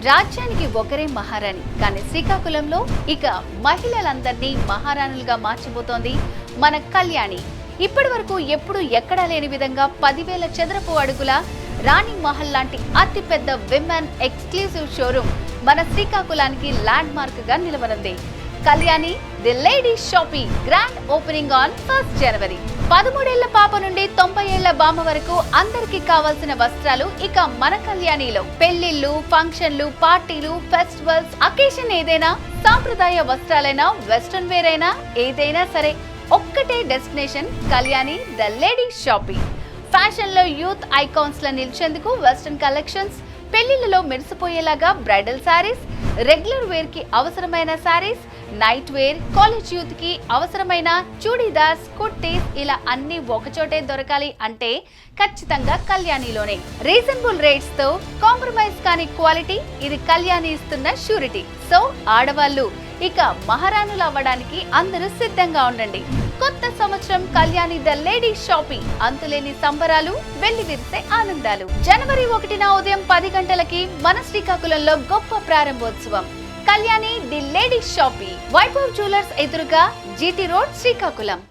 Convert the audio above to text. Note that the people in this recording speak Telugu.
రాజ్యానికి ఒకరే మహారాణి, కానీ శ్రీకాకుళంలో ఇక మహిళలందరినీ మహారాణులుగా మార్చిపోతోంది మన కళ్యాణి. ఇప్పటి వరకు ఎప్పుడు ఎక్కడా లేని విధంగా 10,000 చదరపు అడుగుల రాణి మహల్ లాంటి అతిపెద్ద విమెన్ ఎక్స్క్లూజివ్ షోరూమ్ మన శ్రీకాకుళానికి ల్యాండ్ మార్క్ గా నిలవనుంది. Kalyani the lady shopping grand opening on 1 జనవరి. 13 ఏళ్ల పాప నుండి 90 ఏళ్ల బామ్మ వరకు అందరికి కావాల్సిన వస్త్రాలు ఇక మన కళ్యాణిలో. పెళ్లిళ్లు, ఫంక్షన్లు, పార్టీలు, ఫెస్టివల్స్, అకేషన్ ఏదైనా, సాంప్రదాయ వస్త్రాలైనా, వెస్ట్రన్ వేర్ అయినా, ఏదైనా సరే ఒక్కటే destination Kalyani the lady shopping. Fashion లో యూత్ ఐకాన్స్ లా నిలిచేందుకు వెస్ట్రన్ కలెక్షన్స్, పెళ్లిళ్లలో మెరిసిపోయేలాగా బ్రైడల్ శారీస్, రెగ్యులర్ వేర్ కి అవసరమైన saris, night wear, college youth కి అవసరమైన చూడీదార్స్, కుర్తీస్, ఇలా అన్ని ఒకచోటే దొరకాలి అంటే ఖచ్చితంగా కళ్యాణిలోనే. రీజనబుల్ రేట్స్ తో కాంప్రమైజ్ కాని క్వాలిటీ, ఇది కళ్యాణి ఇస్తున్న షూరిటీ. సో ఆడవాళ్ళు ఇక మహారాణులు అవ్వడానికి అందరూ సిద్ధంగా ఉండండి. కొత్త సంవత్సరం కళ్యాణి ద లేడీ షాపింగ్, అంతులేని సంబరాలు, వెళ్లి విరిసే ఆనందాలు. జనవరి 1న ఉదయం 10 గంటలకి మన శ్రీకాకుళంలో గొప్ప ప్రారంభోత్సవం. Kalyani the lady shopping, Vaibhav jewellers ఎదురుగా, జీటీ రోడ్, శ్రీకాకుళం.